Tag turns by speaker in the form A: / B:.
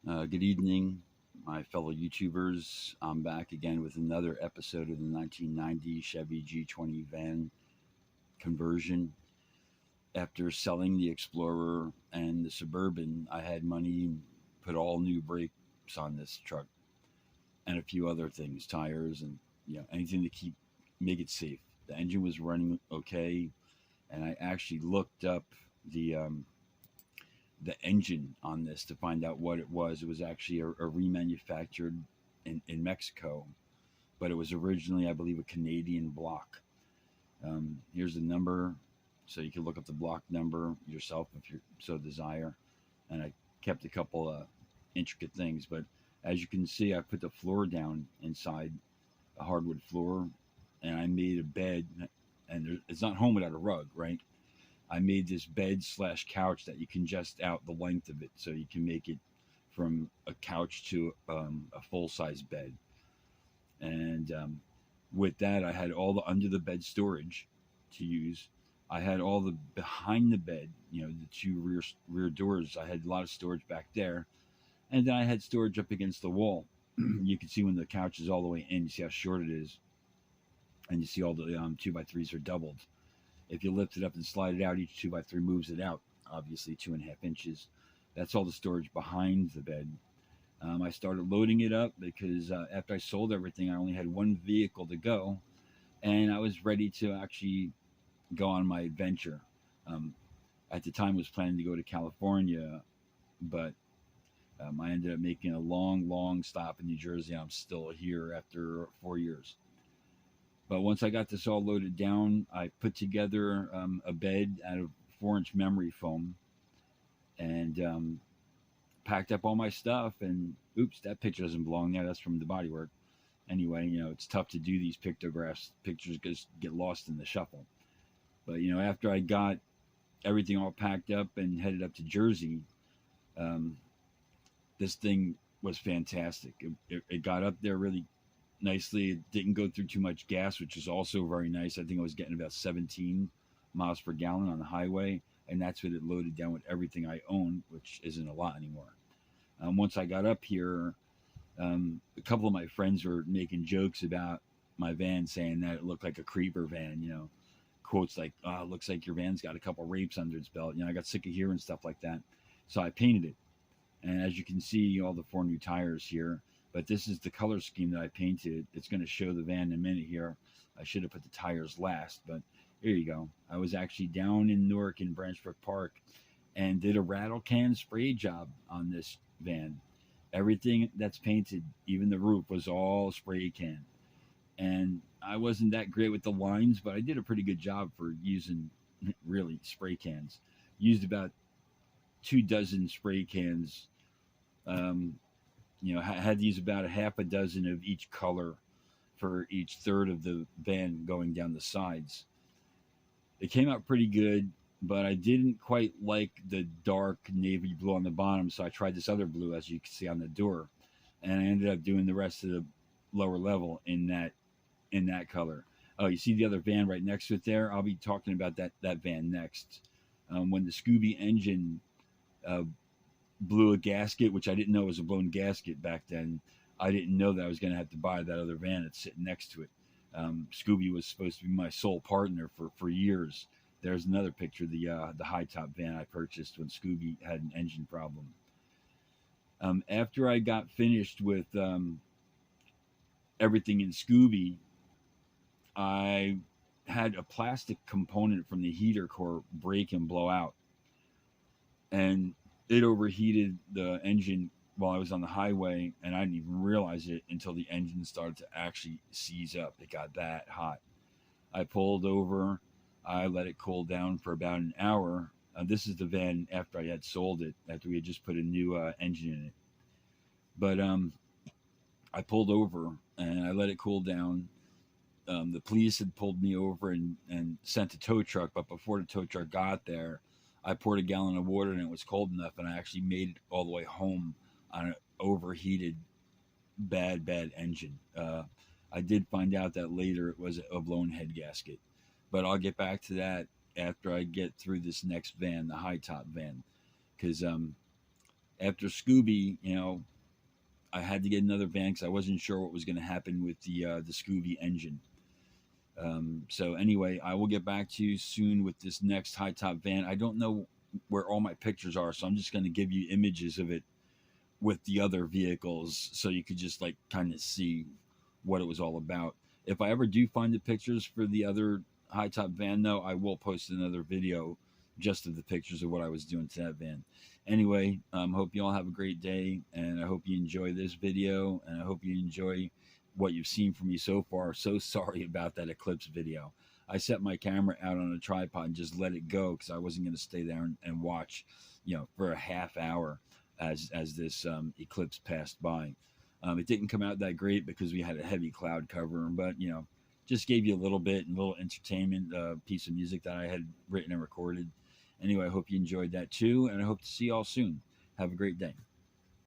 A: Good evening, my fellow YouTubers. I'm back again with another episode of the 1990 Chevy G20 van conversion. After selling the Explorer and the Suburban, I had money, put all new brakes on this truck and a few other things, tires and anything to make it safe. The engine was running okay, and I actually looked up the um, the engine on this to find out what it was. It was actually a remanufactured in Mexico, but it was originally, I believe, a Canadian block. Here's the number, so you can look up the block number yourself if you so desire. And I kept a couple intricate things, but as you can see, I put the floor down inside a hardwood floor, and I made a bed. And it's not home without a rug, right? I made this bed slash couch that you can just out the length of it, so you can make it from a couch to a full size bed. And with that, I had all the under the bed storage to use. I had all the behind the bed, the two rear doors. I had a lot of storage back there, and then I had storage up against the wall. You can see when the couch is all the way in. You see how short it is, and you see all the 2x3s are doubled. If you lift it up and slide it out, each 2x3 moves it out, obviously 2.5 inches. That's all the storage behind the bed. I started loading it up because after I sold everything, I only had one vehicle to go, and I was ready to actually go on my adventure. Um, at the time, I was planning to go to California, but I ended up making a long, long stop in New Jersey. I'm still here after 4 years. But once I got this all loaded down, I put together a bed out of 4-inch memory foam and packed up all my stuff. And oops, that picture doesn't belong there. That's from the bodywork. Anyway, it's tough to do these pictographs. Pictures just get lost in the shuffle. But after I got everything all packed up and headed up to Jersey, um, this thing was fantastic. It got up there really nicely. It didn't go through too much gas, which is also very nice. I think I was getting about 17 miles per gallon on the highway, and that's what it loaded down with everything I own, which isn't a lot anymore. Once I got up here, a couple of my friends were making jokes about my van, saying that it looked like a creeper van. Quotes like, "Oh, it looks like your van's got a couple rapes under its belt." I got sick of hearing stuff like that, so I painted it. And as you can see, all the 4 new tires here. But this is the color scheme that I painted. It's going to show the van in a minute here. I should have put the tires last, but here you go. I was actually down in Newark in Branchbrook Park and did a rattle can spray job on this van. Everything that's painted, even the roof, was all spray can. And I wasn't that great with the lines, but I did a pretty good job for using really spray cans. Used about 2 dozen spray cans. Had these about a half a dozen of each color for each third of the van going down the sides. It came out pretty good, but I didn't quite like the dark navy blue on the bottom, so I tried this other blue, as you can see on the door, and I ended up doing the rest of the lower level in that color. Oh, you see the other van right next to it there? I'll be talking about that van next. When the Scooby engine uh, blew a gasket, which I didn't know was a blown gasket back then. I didn't know that I was going to have to buy that other van that's sitting next to it. Scooby was supposed to be my sole partner for years. There's another picture of the high top van I purchased when Scooby had an engine problem. After I got finished with everything in Scooby, I had a plastic component from the heater core break and blow out, and it overheated the engine while I was on the highway, and I didn't even realize it until the engine started to actually seize up. It got that hot. I pulled over. I let it cool down for about an hour. This is the van after I had sold it, after we had just put a new engine in it. But I pulled over and I let it cool down. The police had pulled me over and sent a tow truck, but before the tow truck got there, I poured a gallon of water and it was cold enough, and I actually made it all the way home on an overheated, bad engine. I did find out that later it was a blown head gasket, but I'll get back to that after I get through this next van, the high top van, because after Scooby, you know, I had to get another van because I wasn't sure what was going to happen with the Scooby engine. So anyway, I will get back to you soon with this next high top van. I don't know where all my pictures are, so I'm just going to give you images of it with the other vehicles, so you could just like kind of see what it was all about. If I ever do find the pictures for the other high top van, though, I will post another video just of the pictures of what I was doing to that van. Anyway, hope you all have a great day, and I hope you enjoy this video, and I hope you enjoy what you've seen from me so far. So sorry about that eclipse video. I set my camera out on a tripod and just let it go because I wasn't going to stay there and watch, you know, for a half hour as this eclipse passed by. It didn't come out that great because we had a heavy cloud cover, but you know, just gave you a little bit and a little entertainment piece of music that I had written and recorded. Anyway, I hope you enjoyed that too, and I hope to see you all soon. Have a great day.